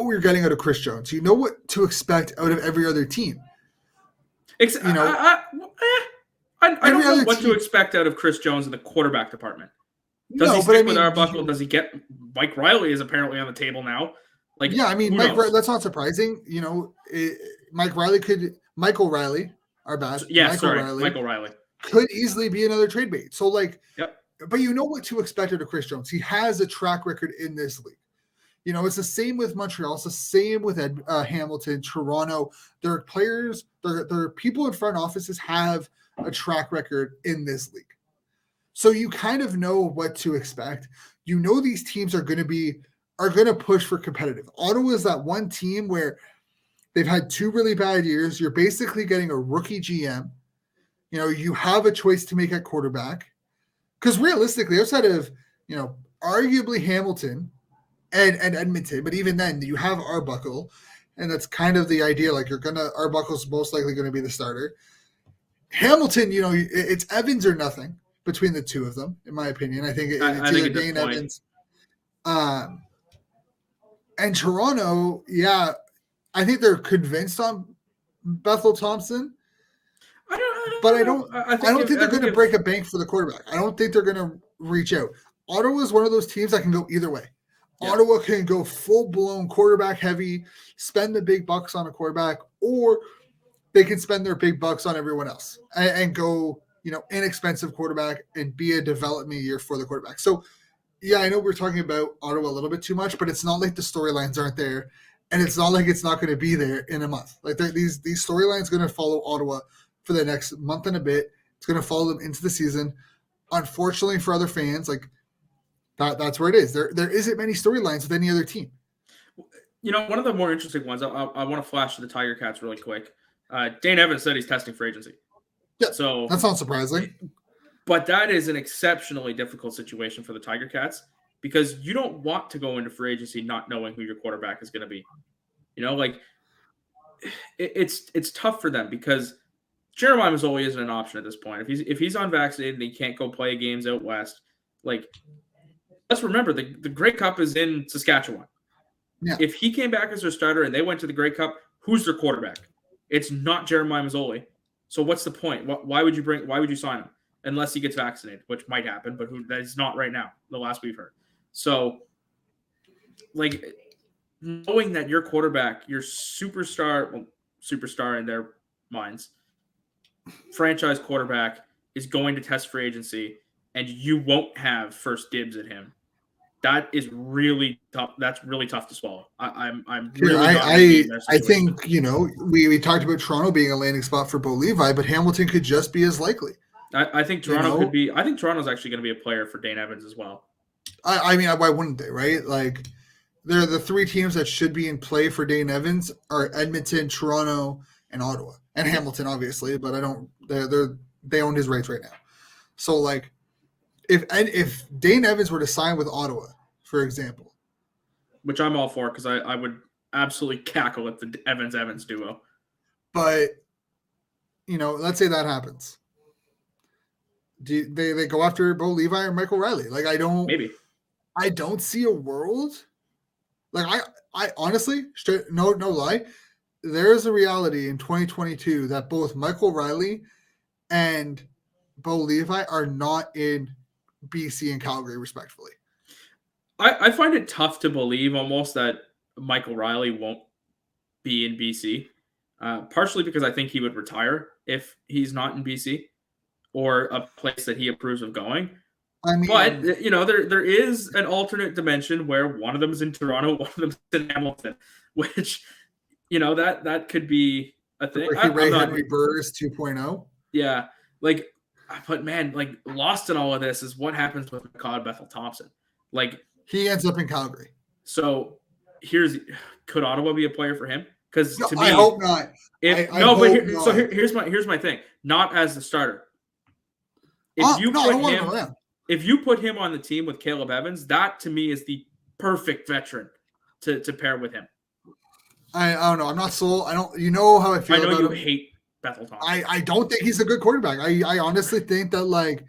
we're getting out of Chris Jones. You know what to expect out of every other team. I don't know what to expect out of Chris Jones in the quarterback department. Does he stick with Arbuckle? Does he get Mike Riley is apparently on the table now? That's not surprising. Michael Riley, our bad. Yeah, Michael Riley could easily be another trade bait. So yep. But you know what to expect out of Chris Jones. He has a track record in this league. It's the same with Montreal. It's the same with Hamilton, Toronto. There are players, there are people in front offices have a track record in this league. So you kind of know what to expect. These teams are going to push for competitive. Ottawa is that one team where they've had 2 really bad years. You're basically getting a rookie GM. You have a choice to make at quarterback. Because realistically, outside of, arguably Hamilton and Edmonton, but even then you have Arbuckle, and that's kind of the idea. Arbuckle's most likely going to be the starter. Hamilton, it's Evans or nothing between the two of them, in my opinion. I think it's either Dane Evans. And Toronto, yeah, I think they're convinced on Bethel Thompson. I don't think they're going to break a bank for the quarterback. I don't think they're going to reach out. Ottawa is one of those teams that can go either way. Yeah. Ottawa can go full-blown quarterback heavy, spend the big bucks on a quarterback, or they can spend their big bucks on everyone else and go, inexpensive quarterback and be a development year for the quarterback. So, yeah, I know we're talking about Ottawa a little bit too much, but it's not like the storylines aren't there, and it's not like it's not going to be there in a month. These storylines are going to follow Ottawa for the next month and a bit. It's going to follow them into the season. Unfortunately for other fans, that's where it is. There isn't many storylines with any other team. One of the more interesting ones, I want to flash to the Tiger Cats really quick. Dane Evans said he's testing for agency. Yeah, so that's not surprising. But that is an exceptionally difficult situation for the Tiger Cats because you don't want to go into free agency not knowing who your quarterback is going to be. It's tough for them because Jeremiah Mazzoli isn't an option at this point. If he's unvaccinated and he can't go play games out west, let's remember the Grey Cup is in Saskatchewan. Yeah. If he came back as their starter and they went to the Grey Cup, who's their quarterback? It's not Jeremiah Mazzoli. So what's the point? Why would you sign him unless he gets vaccinated, which might happen, but that is not right now. The last we've heard. So, knowing that your quarterback, your superstar in their minds, franchise quarterback is going to test free agency and you won't have first dibs at him. That is really tough. That's really tough to swallow. I think, we talked about Toronto being a landing spot for Bo Levi, but Hamilton could just be as likely. I think Toronto could be. I think Toronto's actually going to be a player for Dane Evans as well. I mean, why wouldn't they, right? They're the 3 teams that should be in play for Dane Evans are Edmonton, Toronto, and Ottawa. And Hamilton, obviously, but they own his rights right now. So, if Dane Evans were to sign with Ottawa, for example, which I'm all for because I would absolutely cackle at the Evans duo, but let's say that happens. They go after Bo Levi or Michael Riley? Like I don't see a world. Like I honestly, no lie, there is a reality in 2022 that both Michael Riley and Bo Levi are not in BC and Calgary, respectfully. I find it tough to believe almost that Michael Riley won't be in BC, partially because I think he would retire if he's not in BC or a place that he approves of going. I mean, but there is an alternate dimension where one of them is in Toronto, one of them is in Hamilton, which that could be a thing. Henry Burris 2.0. Yeah, but man, lost in all of this is what happens with McCall Bethel Thompson. He ends up in Calgary. So could Ottawa be a player for him? Because to me, I hope not. Here's my thing. Not as the starter. If you put him on the team with Caleb Evans, that to me is the perfect veteran to pair with him. I don't know. I'm not sold. I don't. You know how I feel. I know you hate Bethel Thompson. I don't think he's a good quarterback. I honestly think that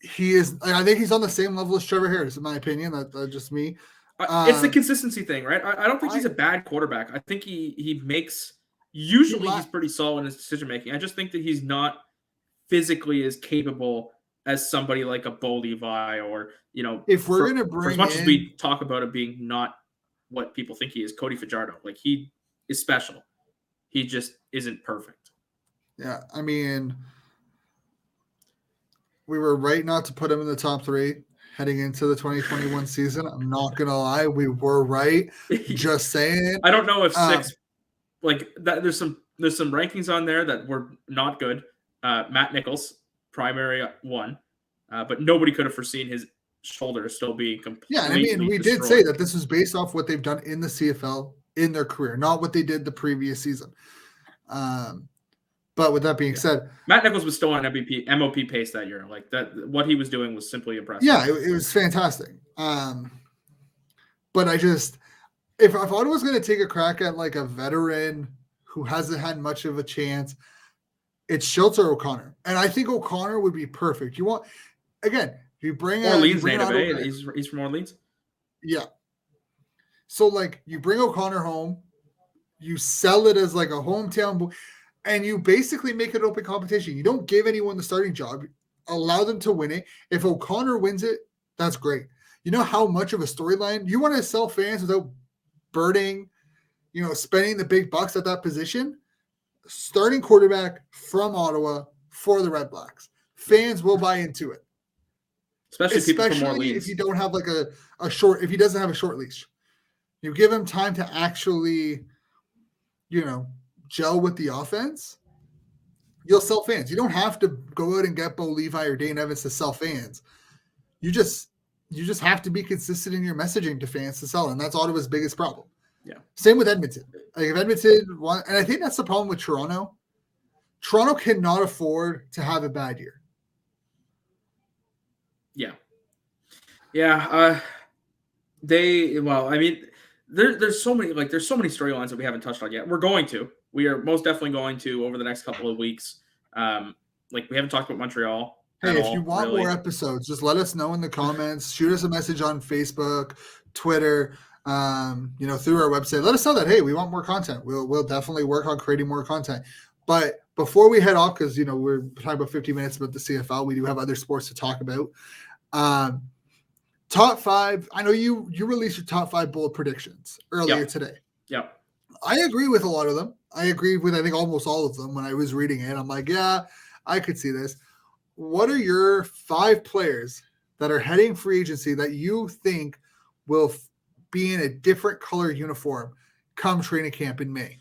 he is. I think he's on the same level as Trevor Harris, in my opinion. That's just me. It's the consistency thing, right? I don't think he's a bad quarterback. I think he makes. Usually he's pretty solid in his decision making. I just think that he's not physically as capable as somebody like a Bo Levi or if we're going to bring for as much as we talk about it being not what people think he is, Cody Fajardo, he is special. He just isn't perfect. Yeah, I mean, we were right not to put him in the top 3 heading into the 2021 season. I'm not going to lie, we were right. Just saying. I don't know if 6 that. There's some rankings on there that were not good. Matt Nichols, primary 1, but nobody could have foreseen his shoulder still being completely. Yeah, I mean, we did say that this was based off what they've done in the CFL in their career, not what they did the previous season. But with that being said, Matt Nichols was still on MOP pace that year. What he was doing was simply impressive. Yeah, it was fantastic. But if Ottawa's going to take a crack at a veteran who hasn't had much of a chance, it's Schultz or O'Connor. And I think O'Connor would be perfect. You bring Orleans native, he's from Orleans. Yeah. So you bring O'Connor home, you sell it as a hometown boy, and you basically make it open competition. You don't give anyone the starting job. Allow them to win it. If O'Connor wins it, that's great. You know how much of a storyline you want to sell fans without burning, spending the big bucks at that position. Starting quarterback from Ottawa for the Red Blacks. Fans will buy into it. Especially people from Orleans. If you don't have if he doesn't have a short leash. You give him time to actually, gel with the offense, you'll sell fans. You don't have to go out and get Bo Levi or Dane Evans to sell fans. You just have to be consistent in your messaging to fans to sell, and that's Ottawa's biggest problem. Yeah. Same with Edmonton. If Edmonton won, and I think that's the problem with Toronto. Toronto cannot afford to have a bad year. Yeah. Yeah. There's so many storylines that we haven't touched on yet. We are most definitely going to over the next couple of weeks. We haven't talked about Montreal. Hey, if you want more episodes, just let us know in the comments. Shoot us a message on Facebook, Twitter, through our website. Let us know that, hey, we want more content. We'll definitely work on creating more content. But before we head off, because we're talking about 50 minutes about the CFL, we do have other sports to talk about. Top 5. I know you released your top 5 bold predictions earlier today. Yep. I agree with a lot of them. I agree with I think almost all of them. When I was reading it, I'm like, yeah, I could see this. What are your 5 players that are heading free agency that you think will be in a different color uniform come training camp in May?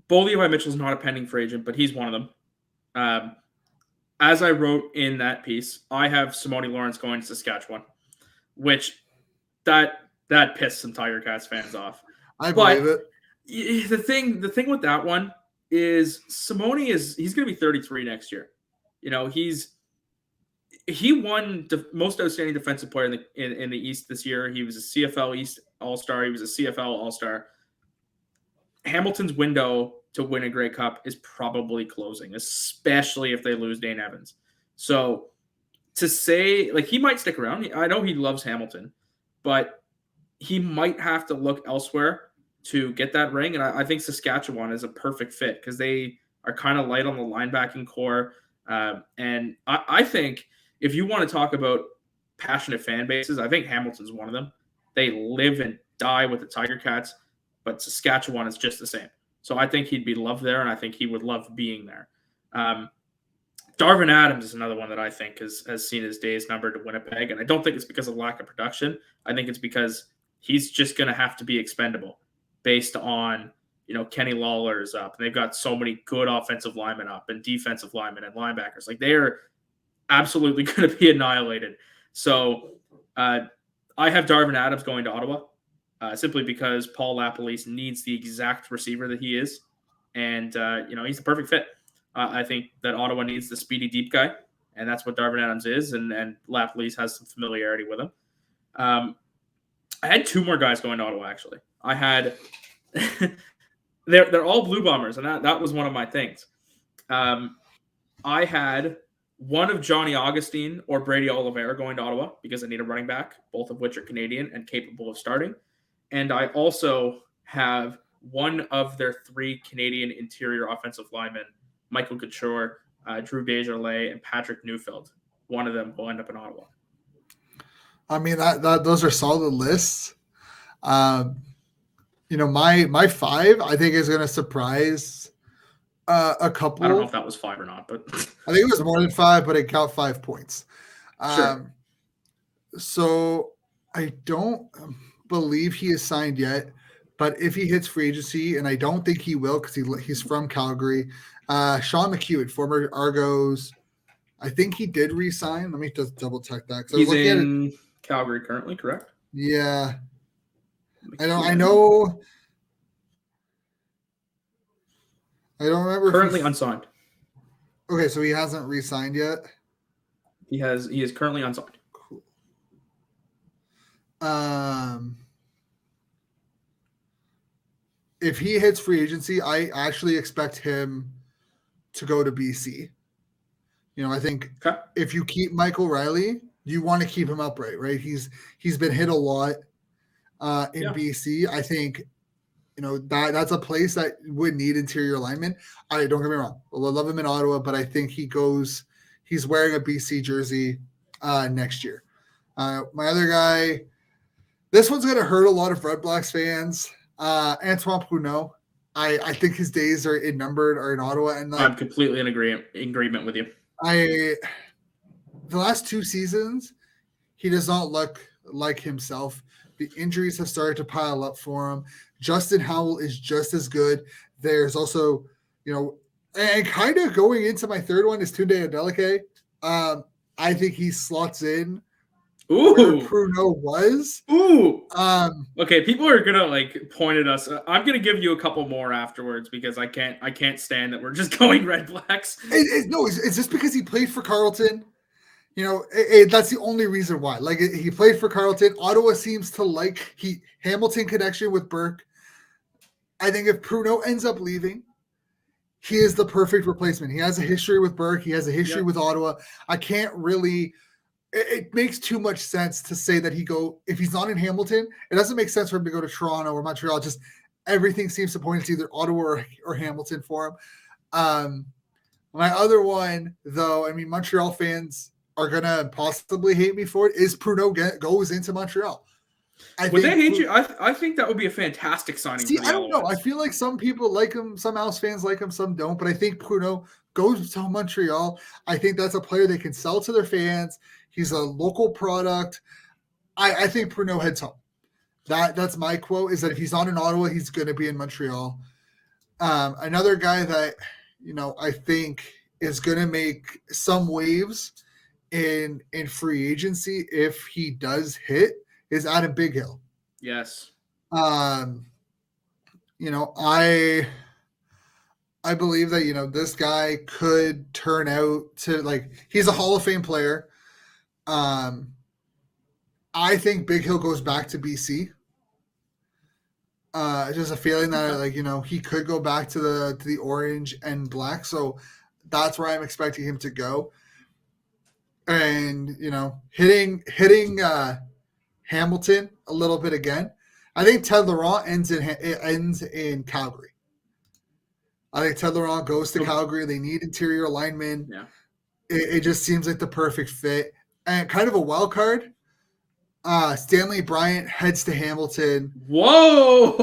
Bo Levi Mitchell's not a pending free agent, but he's one of them. As I wrote in that piece, I have Simone Lawrence going to Saskatchewan, which that pissed some Tiger Cats fans off. I believe it. The thing with that one is Simone he's going to be 33 next year. He won the most outstanding defensive player in the East this year. He was a CFL East All-Star. He was a CFL All-Star. Hamilton's window to win a Grey Cup is probably closing, especially if they lose Dane Evans. So to say, like, he might stick around. I know he loves Hamilton, but he might have to look elsewhere to get that ring. And I think Saskatchewan is a perfect fit because they are kind of light on the linebacking core. And I think if you want to talk about passionate fan bases, I think Hamilton's one of them. They live and die with the Tiger Cats, but Saskatchewan is just the same. So I think he'd be loved there, and I think he would love being there. Darvin Adams is another one that I think has seen his days numbered to Winnipeg, and I don't think it's because of lack of production. I think it's because he's just going to have to be expendable based on, Kenny Lawler is up, and they've got so many good offensive linemen up and defensive linemen and linebackers. Like, they are absolutely going to be annihilated. So I have Darvin Adams going to Ottawa simply because Paul LaPolice needs the exact receiver that he is, and he's the perfect fit. I think that Ottawa needs the speedy deep guy, and that's what Darvin Adams is, and LaPolice has some familiarity with him. I had two more guys going to Ottawa, actually. I had they're all Blue Bombers, and that was one of my things. I had one of Johnny Augustine or Brady Oliveira going to Ottawa because I need a running back, both of which are Canadian and capable of starting. And I also have one of their three Canadian interior offensive linemen, Michael Couture, Drew Desjardins, and Patrick Neufeld. One of them will end up in Ottawa. I mean, those are solid lists. My five, I think, is going to surprise a couple. I don't know if that was five or not, but I think it was more than five, but it got 5 points. Sure. So I don't believe he is signed yet, but if he hits free agency, and I don't think he will because he's from Calgary, Sean McQueen, former Argos, I think he did re-sign. Let me just double check that. He's in Calgary currently, correct? Yeah. McQueen. I know. I don't remember. Currently unsigned. Okay, so he hasn't re-signed yet. He is currently unsigned. Cool. If he hits free agency, I actually expect him to go to BC. I think if you keep Michael Riley, you want to keep him upright, right? He's been hit a lot in BC. I think that's a place that would need interior alignment. I don't get me wrong. I love him in Ottawa, but I think he's wearing a BC jersey next year. My other guy, this one's going to hurt a lot of Red Blacks fans. Antoine Puneau. I think his days are numbered in Ottawa. And I'm completely in agreement with you. The last 2 seasons, he does not look like himself. The injuries have started to pile up for him. Justin Howell is just as good. There's also, and kind of going into my third one is Tunde Adeleke. I think he slots in where Puneau was. Ooh. Okay, people are gonna point at us. I'm gonna give you a couple more afterwards because I can't stand that we're just going Red Blacks. It's just because he played for Carleton. That's the only reason why. He played for Carleton. Ottawa seems to like Hamilton connection with Burke. I think if Puneau ends up leaving, he is the perfect replacement. He has a history with Burke. He has a history with Ottawa. I can't really. It makes too much sense to say that if he's not in Hamilton, it doesn't make sense for him to go to Toronto or Montreal. Just everything seems to point to either Ottawa or Hamilton for him. My other one, though, I mean, Montreal fans are going to possibly hate me for it, is Puneau goes into Montreal. Would they hate you? I think that would be a fantastic signing. See, I don't know. I feel like some people like him, some Elks fans like him, some don't. But I think Puneau goes to Montreal. I think that's a player they can sell to their fans. He's a local product. I think Puneau heads home. That's my quote, is that if he's not in Ottawa, he's going to be in Montreal. Another guy that, I think is going to make some waves in free agency if he does hit is Adam Bighill. Yes. I believe that, this guy could turn out to he's a Hall of Fame player. I think Bighill goes back to BC. Just a feeling that he could go back to the orange and black. So that's where I'm expecting him to go. And hitting Hamilton a little bit again. I think Ted Laurent ends in Calgary. I think Ted Laurent goes to Calgary. They need interior linemen. Yeah. It just seems like the perfect fit. And kind of a wild card. Stanley Bryant heads to Hamilton. Whoa!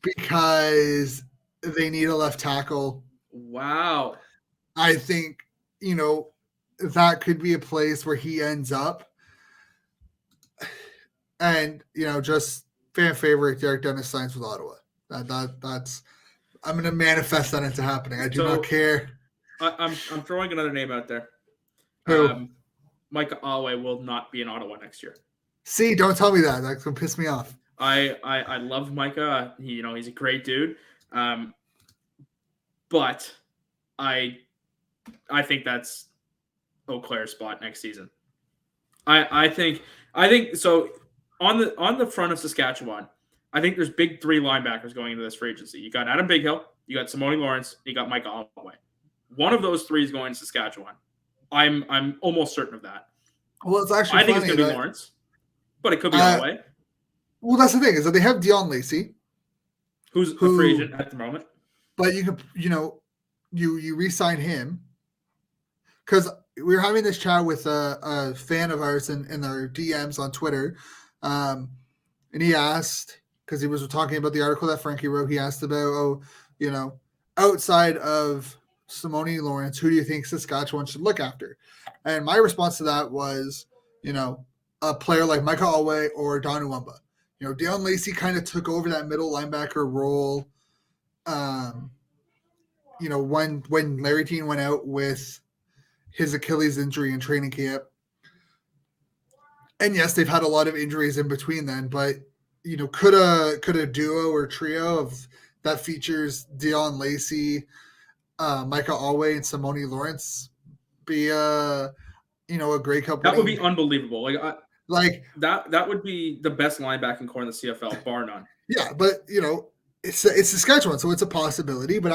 Because they need a left tackle. Wow. I think, that could be a place where he ends up. And, just fan favorite, Derek Dennis signs with Ottawa. That's I'm going to manifest that into happening. I do not care. I'm throwing another name out there. Who? Micah Alway will not be in Ottawa next year. See, don't tell me that. That's going to piss me off. I love Micah. He's a great dude. But I think that's Eau Claire's spot next season. I think so. On the front of Saskatchewan, I think there's big 3 linebackers going into this free agency. You got Adam Bighill, you got Simone Lawrence, you got Micah Alway. One of those 3 is going to Saskatchewan. I'm almost certain of that. Well, it's actually I think it's going to be Lawrence, but it could be Alway. Well, that's the thing is that they have Dion Lacey, who's a free agent at the moment. But you can you re-sign him because we were having this chat with a fan of ours in our DMs on Twitter. And he asked, because he was talking about the article that Frankie wrote, he asked about, outside of Simone Lawrence, who do you think Saskatchewan should look after? And my response to that was, a player like Micah Alway or Don Uwumba. Dion Lacey kind of took over that middle linebacker role. When Larry Dean went out with his Achilles injury in training camp. And yes, they've had a lot of injuries in between then, but could a duo or trio of that features Dion Lacey, Micah Alway, and Simone Lawrence be a Grey Cup? That would be unbelievable. Like that would be the best linebacking core in the CFL, bar none. Yeah, but it's Saskatchewan, so it's a possibility. But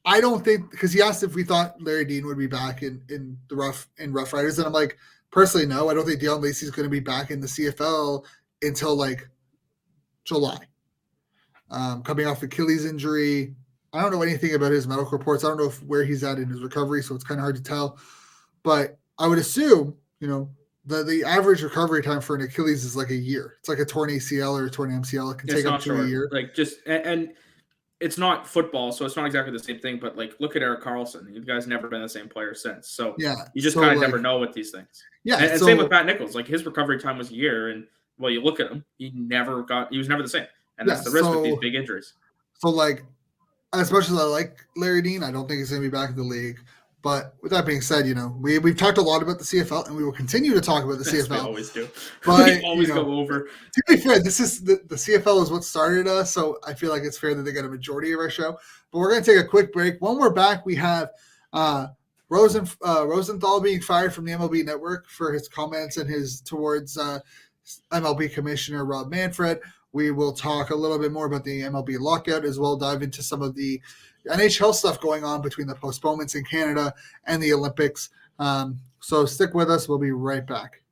I don't think, because he asked if we thought Larry Dean would be back in Rough Riders, and I'm like, personally, no. I don't think Dion Lacey is going to be back in the CFL until like July. Coming off Achilles injury, I don't know anything about his medical reports. I don't know where he's at in his recovery, so it's kind of hard to tell. But I would assume, the average recovery time for an Achilles is like a year. It's like a torn ACL or a torn MCL. It can take up to a year. And it's not football, so it's not exactly the same thing. But look at Eric Carlson. You guys never been the same player since. So yeah, you just kind of never know with these things. Yeah, and same with Pat Nichols. His recovery time was a year, and you look at him, he was never the same. And that's the risk with these big injuries. So as much as I like Larry Dean, I don't think he's going to be back in the league. But with that being said, we've talked a lot about the CFL, and we will continue to talk about the CFL. We always do. But, we always go over. To be fair, this is the CFL is what started us, so I feel like it's fair that they get a majority of our show. But we're going to take a quick break. When we're back, we have Rosenthal being fired from the MLB Network for his comments and his towards MLB Commissioner Rob Manfred. We will talk a little bit more about the MLB lockout, as well dive into some of the NHL stuff going on between the postponements in Canada and the Olympics. So stick with us. We'll be right back.